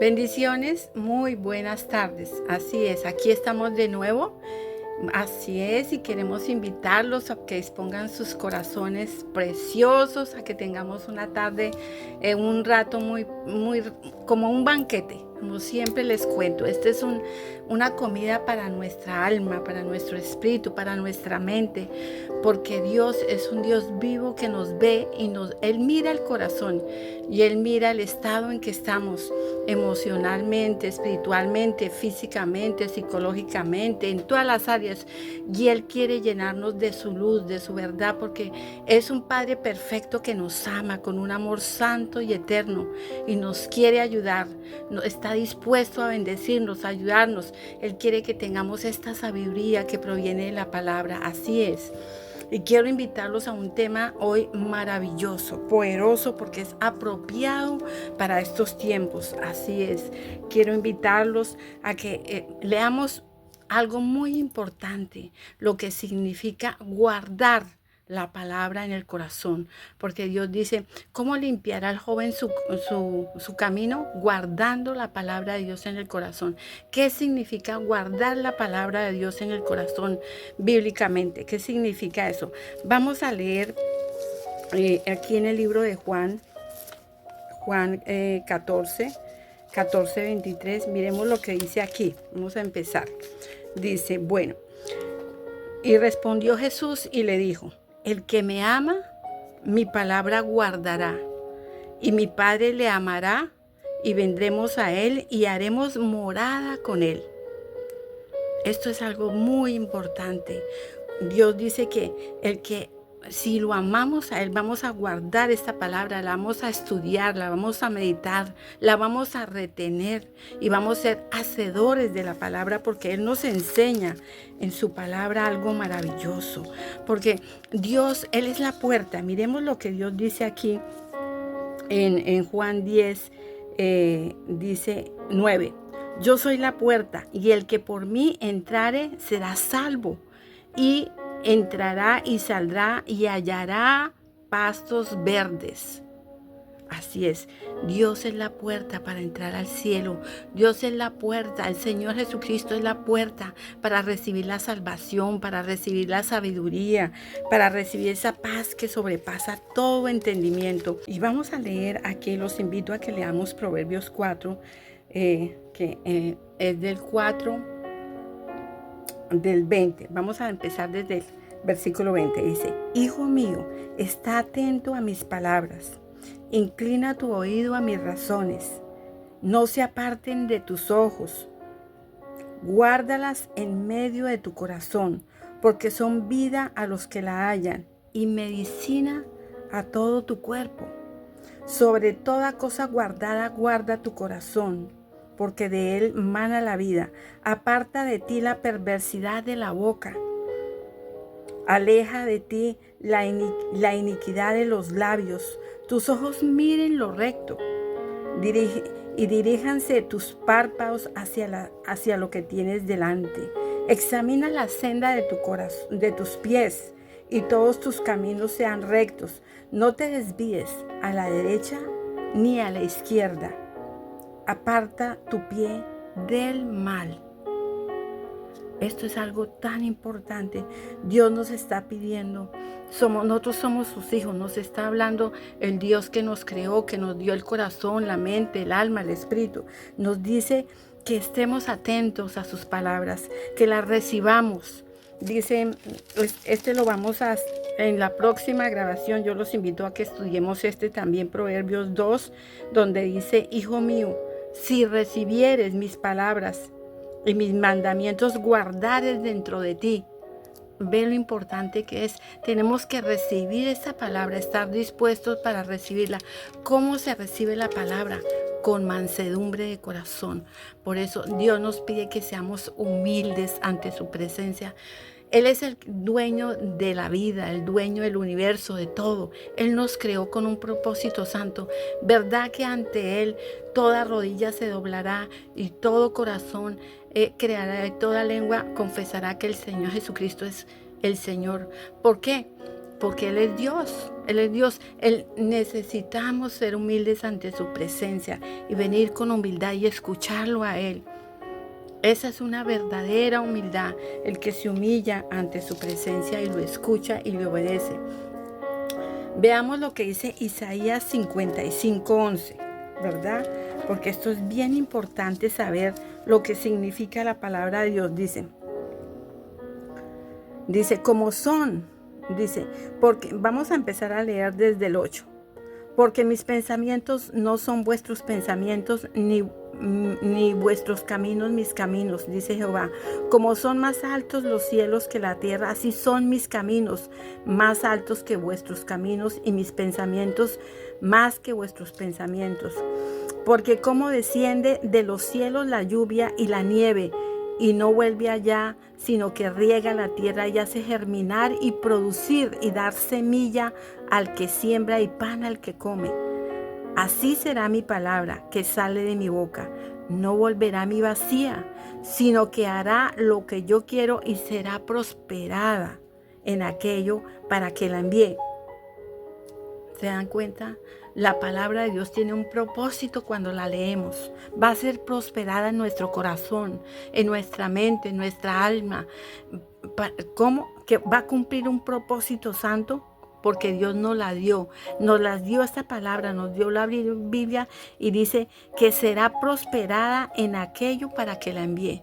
Bendiciones, muy buenas tardes. Así es, aquí estamos de nuevo. Así es, y queremos invitarlos a que dispongan sus corazones preciosos, a que tengamos una tarde, un rato muy como un banquete. Como siempre les cuento, esta es una comida para nuestra alma, para nuestro espíritu, para nuestra mente, porque Dios es un Dios vivo que nos ve y Él mira el corazón y Él mira el estado en que estamos emocionalmente, espiritualmente, físicamente, psicológicamente, en todas las áreas. Y Él quiere llenarnos de su luz, de su verdad, porque es un Padre perfecto que nos ama con un amor santo y eterno y nos quiere ayudar. Está dispuesto a bendecirnos, a ayudarnos. Él quiere que tengamos esta sabiduría que proviene de la palabra. Así es. Y quiero invitarlos a un tema hoy maravilloso, poderoso, porque es apropiado para estos tiempos. Así es. Quiero invitarlos a que leamos algo muy importante, lo que significa guardar la palabra en el corazón, porque Dios dice, ¿cómo limpiará el joven su camino? Guardando la palabra de Dios en el corazón. ¿Qué significa guardar la palabra de Dios en el corazón bíblicamente? ¿Qué significa eso? Vamos a leer aquí en el libro de Juan 14, 23, miremos lo que dice aquí. Vamos a empezar. Dice, bueno, y respondió Jesús y le dijo, el que me ama, mi palabra guardará, y mi Padre le amará, y vendremos a él y haremos morada con él. Esto es algo muy importante. Dios dice que si lo amamos a Él, vamos a guardar esta palabra, la vamos a estudiar, la vamos a meditar, la vamos a retener y vamos a ser hacedores de la palabra, porque Él nos enseña en su palabra algo maravilloso. Porque Dios, Él es la puerta. Miremos lo que Dios dice aquí en Juan 10, dice 9. Yo soy la puerta, y el que por mí entrare será salvo, y entrará y saldrá y hallará pastos verdes. Así es, Dios es la puerta para entrar al cielo. Dios es la puerta, el Señor Jesucristo es la puerta para recibir la salvación, para recibir la sabiduría, para recibir esa paz que sobrepasa todo entendimiento. Y vamos a leer aquí, los invito a que leamos Proverbios 4, que es del 4 del 20. Vamos a empezar desde el versículo 20. Dice, Hijo mío, está atento a mis palabras. Inclina tu oído a mis razones. No se aparten de tus ojos. Guárdalas en medio de tu corazón, porque son vida a los que la hallan y medicina a todo tu cuerpo. Sobre toda cosa guardada, guarda tu corazón, porque de él mana la vida. Aparta de ti la perversidad de la boca. Aleja de ti la iniquidad de los labios. Tus ojos miren lo recto, y diríjanse tus párpados hacia lo que tienes delante. Examina la senda de tus pies, y todos tus caminos sean rectos. No te desvíes a la derecha ni a la izquierda. Aparta tu pie del mal. Esto es algo tan importante. Dios nos está pidiendo, nosotros somos sus hijos, nos está hablando el Dios que nos creó, que nos dio el corazón, la mente, el alma, el espíritu. Nos dice que estemos atentos a sus palabras, que las recibamos. Dice, lo vamos a, en la próxima grabación, yo los invito a que estudiemos también, Proverbios 2, donde dice, Hijo mío, si recibieres mis palabras y mis mandamientos guardares dentro de ti. Ve lo importante que es. Tenemos que recibir esta palabra, estar dispuestos para recibirla. ¿Cómo se recibe la palabra? Con mansedumbre de corazón. Por eso Dios nos pide que seamos humildes ante su presencia. Él es el dueño de la vida, el dueño del universo, de todo. Él nos creó con un propósito santo. ¿Verdad que ante Él toda rodilla se doblará y todo corazón creará, y toda lengua confesará que el Señor Jesucristo es el Señor? ¿Por qué? porque Él es Dios, Él es Dios. Necesitamos ser humildes ante su presencia y venir con humildad y escucharlo a Él. Esa es una verdadera humildad, el que se humilla ante su presencia y lo escucha y le obedece. Veamos lo que dice Isaías 55:11, ¿verdad? Porque esto es bien importante saber lo que significa la palabra de Dios. Dice, como son, porque vamos a empezar a leer desde el 8. Porque mis pensamientos no son vuestros pensamientos, ni vuestros caminos mis caminos, dice Jehová. Como son más altos los cielos que la tierra, así son mis caminos más altos que vuestros caminos, y mis pensamientos más que vuestros pensamientos. Porque como desciende de los cielos la lluvia y la nieve, y no vuelve allá, sino que riega la tierra y hace germinar y producir y dar semilla al que siembra y pan al que come. Así será mi palabra que sale de mi boca. No volverá a mí vacía, sino que hará lo que yo quiero y será prosperada en aquello para que la envíe. ¿Se dan cuenta? La palabra de Dios tiene un propósito cuando la leemos. Va a ser prosperada en nuestro corazón, en nuestra mente, en nuestra alma. ¿Cómo? Que va a cumplir un propósito santo, porque Dios nos la dio. Nos las dio esta palabra, nos dio la Biblia y dice que será prosperada en aquello para que la envíe.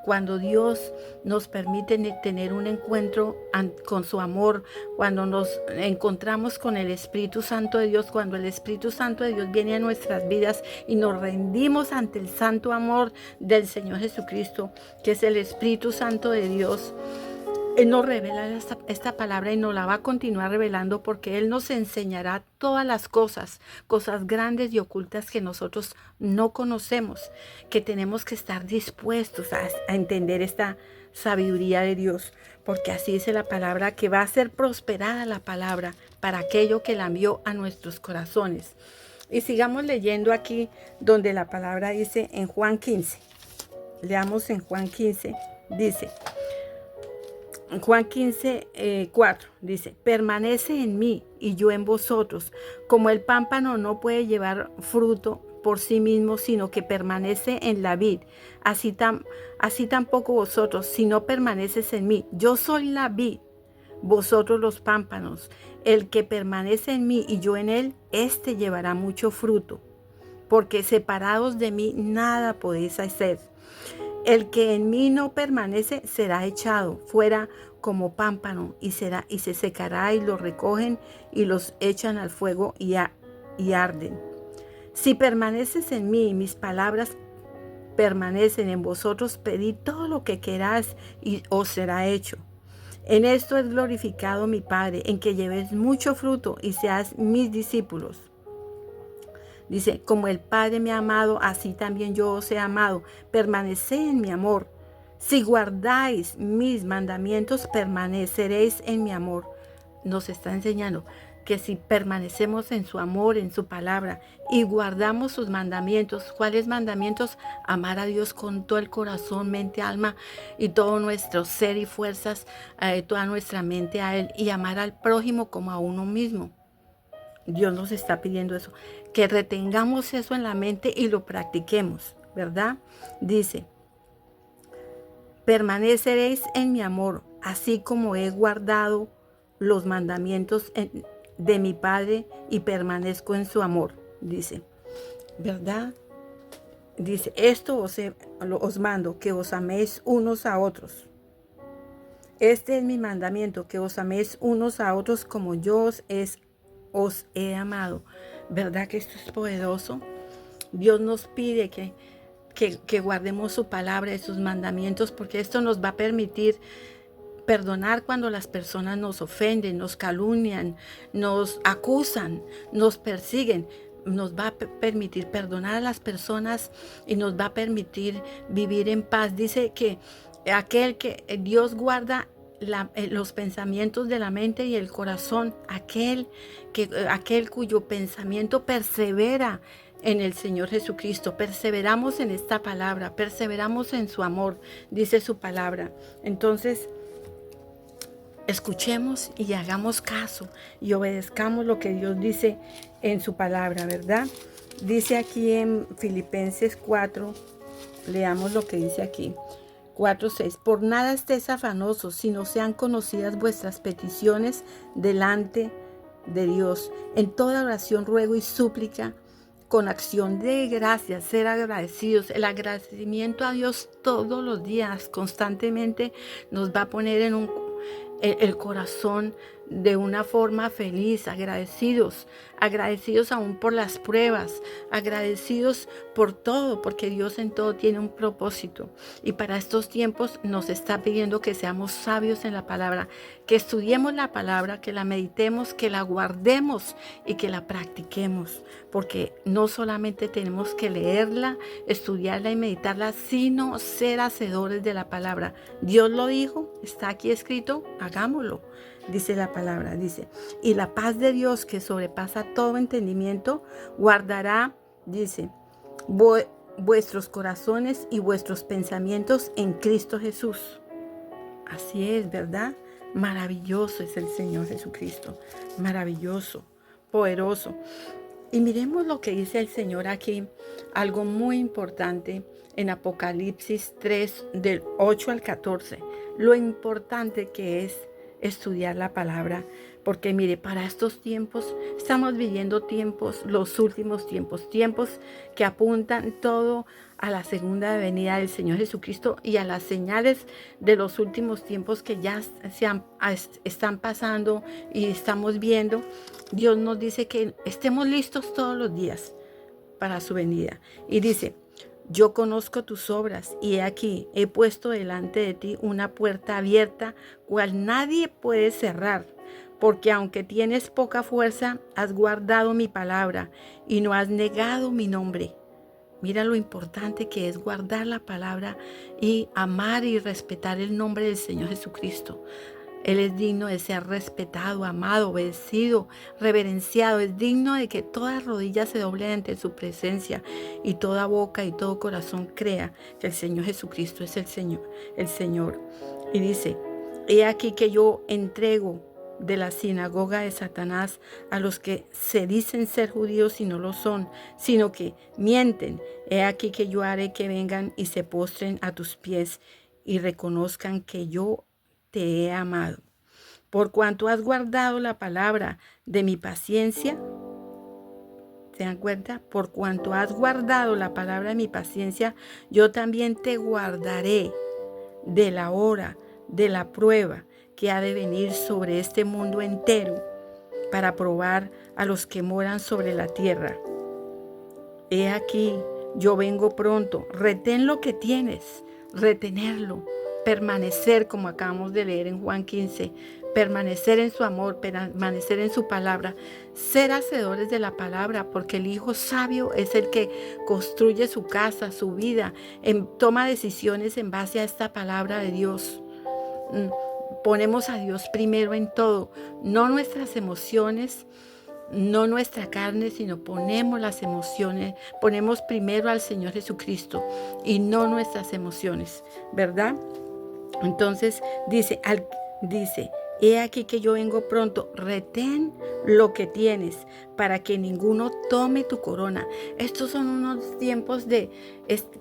Cuando Dios nos permite tener un encuentro con su amor, cuando nos encontramos con el Espíritu Santo de Dios, cuando el Espíritu Santo de Dios viene a nuestras vidas y nos rendimos ante el santo amor del Señor Jesucristo, que es el Espíritu Santo de Dios, Él nos revela esta palabra y nos la va a continuar revelando, porque Él nos enseñará todas las cosas grandes y ocultas que nosotros no conocemos, que tenemos que estar dispuestos a entender esta sabiduría de Dios, porque así dice la palabra, que va a ser prosperada la palabra para aquello que la envió a nuestros corazones. Y sigamos leyendo aquí donde la palabra dice en Juan 15. Leamos en Juan 15, dice... Juan 15, 4 dice, permanece en mí y yo en vosotros, como el pámpano no puede llevar fruto por sí mismo, sino que permanece en la vid, así tampoco vosotros, si no permaneces en mí. Yo soy la vid, vosotros los pámpanos. El que permanece en mí y yo en él, éste llevará mucho fruto, porque separados de mí nada podéis hacer. El que en mí no permanece será echado fuera como pámpano y se secará, y lo recogen y los echan al fuego y arden. Si permaneces en mí y mis palabras permanecen en vosotros, pedid todo lo que queráis y os será hecho. En esto es glorificado mi Padre, en que llevéis mucho fruto y seáis mis discípulos. Dice, como el Padre me ha amado, así también yo os he amado. Permaneced en mi amor. Si guardáis mis mandamientos, permaneceréis en mi amor. Nos está enseñando que si permanecemos en su amor, en su palabra, y guardamos sus mandamientos. ¿Cuáles mandamientos? Amar a Dios con todo el corazón, mente, alma y todo nuestro ser y fuerzas, toda nuestra mente a Él, y amar al prójimo como a uno mismo. Dios nos está pidiendo eso, que retengamos eso en la mente y lo practiquemos, ¿verdad? Dice, permaneceréis en mi amor, así como he guardado los mandamientos de mi Padre y permanezco en su amor, dice, ¿verdad? Dice, esto os mando, que os améis unos a otros. Este es mi mandamiento, que os améis unos a otros como yo os he amado. ¿Verdad que esto es poderoso? Dios nos pide que guardemos su palabra y sus mandamientos, porque esto nos va a permitir perdonar cuando las personas nos ofenden, nos calumnian, nos acusan, nos persiguen. Nos va a permitir perdonar a las personas y nos va a permitir vivir en paz. Dice que aquel que Dios guarda los pensamientos de la mente y el corazón, aquel cuyo pensamiento persevera en el Señor Jesucristo. Perseveramos en esta palabra, perseveramos en su amor, dice su palabra. Entonces, escuchemos y hagamos caso y obedezcamos lo que Dios dice en su palabra, ¿verdad? Dice aquí en Filipenses 4, leamos lo que dice aquí. 4:6. Por nada estéis afanosos, sino sean conocidas vuestras peticiones delante de Dios. En toda oración, ruego y súplica, con acción de gracias, ser agradecidos. El agradecimiento a Dios todos los días, constantemente, nos va a poner en el corazón de una forma feliz, agradecidos aún por las pruebas, agradecidos por todo, porque Dios en todo tiene un propósito. Y para estos tiempos nos está pidiendo que seamos sabios en la palabra, que estudiemos la palabra, que la meditemos, que la guardemos y que la practiquemos, porque no solamente tenemos que leerla, estudiarla y meditarla, sino ser hacedores de la palabra. Dios lo dijo, está aquí escrito, hagámoslo. Dice la palabra, dice, y la paz de Dios que sobrepasa todo entendimiento, guardará, dice, vuestros corazones y vuestros pensamientos en Cristo Jesús. Así es, ¿verdad? Maravilloso es el Señor Jesucristo, maravilloso, poderoso. Y miremos lo que dice el Señor aquí, algo muy importante en Apocalipsis 3, del 8 al 14, lo importante que es estudiar la palabra, porque mire, para estos tiempos estamos viviendo tiempos, los últimos tiempos, tiempos que apuntan todo a la segunda venida del Señor Jesucristo y a las señales de los últimos tiempos que ya están pasando y estamos viendo. Dios nos dice que estemos listos todos los días para su venida. Y dice, yo conozco tus obras, y he aquí, he puesto delante de ti una puerta abierta, cual nadie puede cerrar, porque aunque tienes poca fuerza, has guardado mi palabra y no has negado mi nombre. Mira lo importante que es guardar la palabra y amar y respetar el nombre del Señor Jesucristo. Él es digno de ser respetado, amado, obedecido, reverenciado. Es digno de que toda rodilla se doble ante su presencia y toda boca y todo corazón crea que el Señor Jesucristo es el Señor. Y dice, he aquí que yo entrego de la sinagoga de Satanás a los que se dicen ser judíos y no lo son, sino que mienten. He aquí que yo haré que vengan y se postren a tus pies y reconozcan que yo te he amado. Por cuanto has guardado la palabra de mi paciencia, ¿se dan cuenta? Por cuanto has guardado la palabra de mi paciencia, yo también te guardaré de la hora de la prueba que ha de venir sobre este mundo entero para probar a los que moran sobre la tierra. He aquí, yo vengo pronto. Retén lo que tienes, retenerlo, permanecer, como acabamos de leer en Juan 15, permanecer en su amor, permanecer en su palabra, ser hacedores de la palabra, porque el hijo sabio es el que construye su casa, su vida, toma decisiones en base a esta palabra de Dios. Ponemos a Dios primero en todo, no nuestras emociones, no nuestra carne, sino ponemos las emociones, ponemos primero al Señor Jesucristo y no nuestras emociones, ¿verdad? Entonces dice, he aquí que yo vengo pronto, retén lo que tienes para que ninguno tome tu corona. Estos son unos tiempos de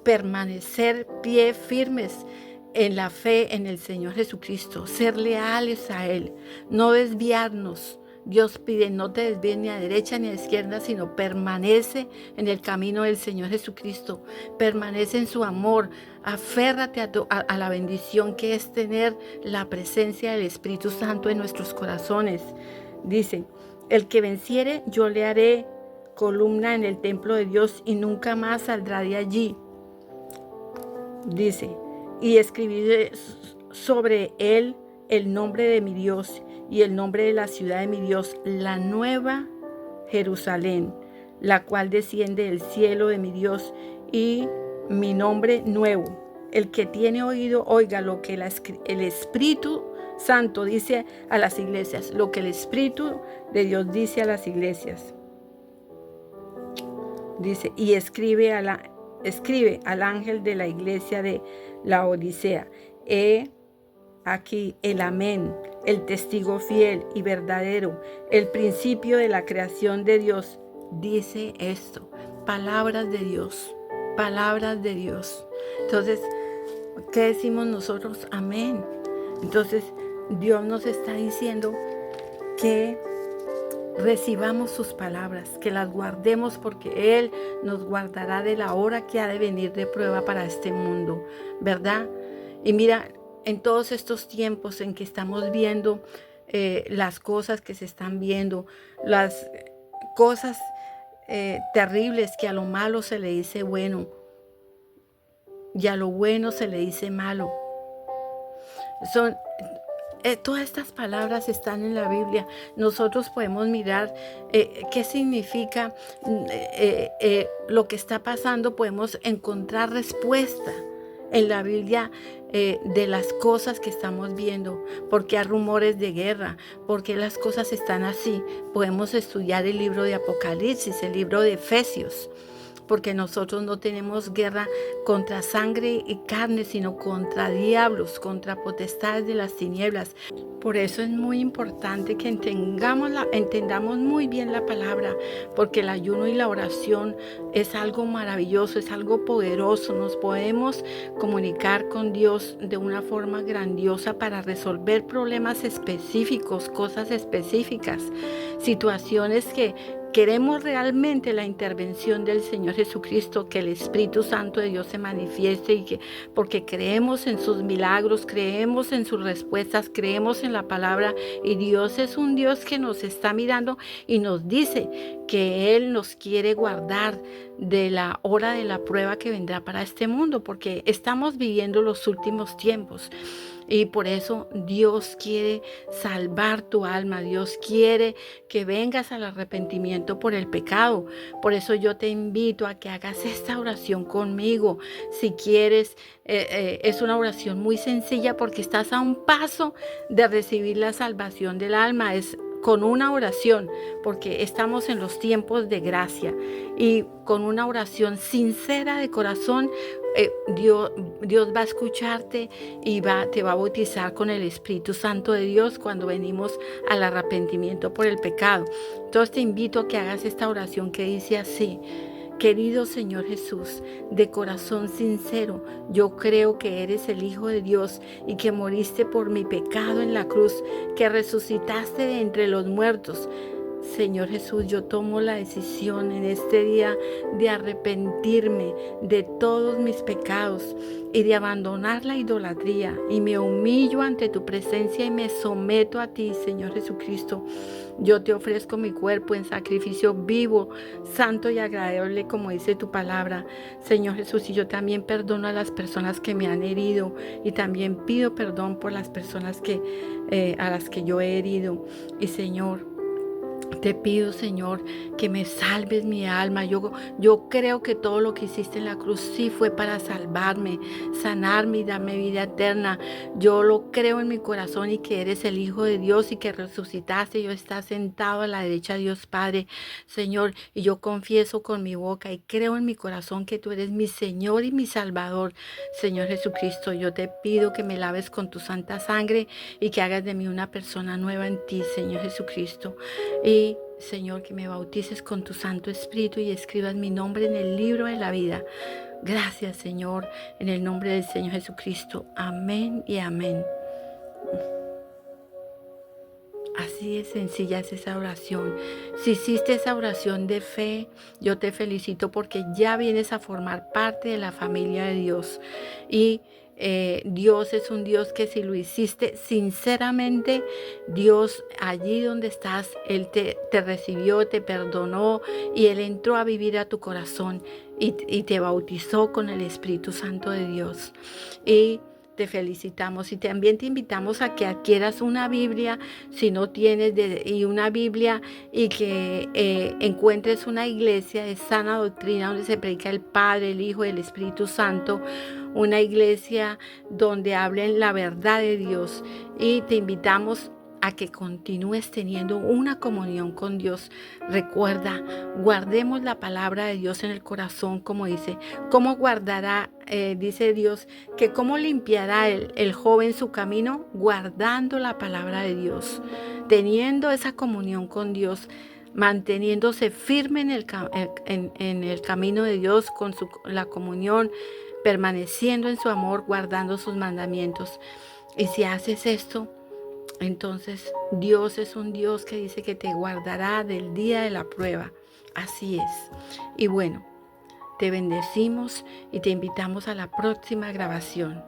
permanecer pie firmes en la fe en el Señor Jesucristo, ser leales a Él, no desviarnos. Dios pide, no te desvíes ni a derecha ni a izquierda, sino permanece en el camino del Señor Jesucristo, permanece en su amor, aférrate a la bendición que es tener la presencia del Espíritu Santo en nuestros corazones. Dice, el que venciere, yo le haré columna en el templo de Dios y nunca más saldrá de allí. Dice, y escribiré sobre él el nombre de mi Dios y el nombre de la ciudad de mi Dios, la nueva Jerusalén, la cual desciende del cielo de mi Dios, y mi nombre nuevo. El que tiene oído, oiga lo que el Espíritu Santo dice a las iglesias, lo que el Espíritu de Dios dice a las iglesias. Dice, y escribe al ángel de la iglesia de la Odisea. He aquí el amén, el testigo fiel y verdadero, el principio de la creación de Dios, dice esto. Palabras de Dios, palabras de Dios. Entonces, ¿qué decimos nosotros? Amén. Entonces, Dios nos está diciendo que recibamos sus palabras, que las guardemos porque Él nos guardará de la hora que ha de venir de prueba para este mundo, ¿verdad? Y mira, en todos estos tiempos en que estamos viendo las cosas que se están viendo, las cosas terribles, que a lo malo se le dice bueno y a lo bueno se le dice malo. Son todas estas palabras están en la Biblia. Nosotros podemos mirar qué significa lo que está pasando. Podemos encontrar respuesta en la Biblia de las cosas que estamos viendo. Porque hay rumores de guerra, porque las cosas están así. Podemos estudiar el libro de Apocalipsis, el libro de Efesios. Porque nosotros no tenemos guerra contra sangre y carne, sino contra diablos, contra potestades de las tinieblas. Por eso es muy importante que entendamos muy bien la palabra, porque el ayuno y la oración es algo maravilloso, es algo poderoso. Nos podemos comunicar con Dios de una forma grandiosa para resolver problemas específicos, cosas específicas, situaciones que queremos realmente la intervención del Señor Jesucristo, que el Espíritu Santo de Dios se manifieste porque creemos en sus milagros, creemos en sus respuestas, creemos en la palabra, y Dios es un Dios que nos está mirando y nos dice que Él nos quiere guardar de la hora de la prueba que vendrá para este mundo, porque estamos viviendo los últimos tiempos. Y por eso Dios quiere salvar tu alma. Dios quiere que vengas al arrepentimiento por el pecado. Por eso yo te invito a que hagas esta oración conmigo. Si quieres, es una oración muy sencilla porque estás a un paso de recibir la salvación del alma. Es con una oración, porque estamos en los tiempos de gracia, y con una oración sincera de corazón, Dios va a escucharte y te va a bautizar con el Espíritu Santo de Dios cuando venimos al arrepentimiento por el pecado. Entonces te invito a que hagas esta oración que dice así: querido Señor Jesús, de corazón sincero, yo creo que eres el Hijo de Dios y que moriste por mi pecado en la cruz, que resucitaste de entre los muertos. Señor Jesús, yo tomo la decisión en este día de arrepentirme de todos mis pecados y de abandonar la idolatría, y me humillo ante tu presencia y me someto a ti, Señor Jesucristo. Yo te ofrezco mi cuerpo en sacrificio vivo, santo y agradable, como dice tu palabra, Señor Jesús. Y yo también perdono a las personas que me han herido, y también pido perdón por las personas a las que yo he herido. Y Señor, te pido, Señor, que me salves mi alma. Yo creo que todo lo que hiciste en la cruz sí fue para salvarme, sanarme y darme vida eterna. Yo lo creo en mi corazón, y que eres el Hijo de Dios y que resucitaste. Yo estás sentado a la derecha de Dios Padre, Señor. Y yo confieso con mi boca y creo en mi corazón que tú eres mi Señor y mi Salvador, Señor Jesucristo. Yo te pido que me laves con tu santa sangre y que hagas de mí una persona nueva en ti, Señor Jesucristo. Y Señor, que me bautices con tu Santo Espíritu y escribas mi nombre en el libro de la vida. Gracias, Señor, en el nombre del Señor Jesucristo. Amén y amén. Así de sencilla es esa oración. Si hiciste esa oración de fe, yo te felicito porque ya vienes a formar parte de la familia de Dios. Y Dios es un Dios que, si lo hiciste sinceramente, Dios allí donde estás, Él te recibió, te perdonó, y Él entró a vivir a tu corazón y te bautizó con el Espíritu Santo de Dios. Y te felicitamos, y también te invitamos a que adquieras una Biblia, si no tienes, y una Biblia, y que encuentres una iglesia de sana doctrina donde se predica el Padre, el Hijo y el Espíritu Santo, una iglesia donde hablen la verdad de Dios. Y te invitamos a que continúes teniendo una comunión con Dios. Recuerda, guardemos la palabra de Dios en el corazón, como dice. ¿Cómo guardará, dice Dios, que cómo limpiará el joven su camino? Guardando la palabra de Dios, teniendo esa comunión con Dios, manteniéndose firme en el camino de Dios con la comunión, permaneciendo en su amor, guardando sus mandamientos. Y si haces esto, entonces Dios es un Dios que dice que te guardará del día de la prueba. Así es. Y bueno, te bendecimos y te invitamos a la próxima grabación.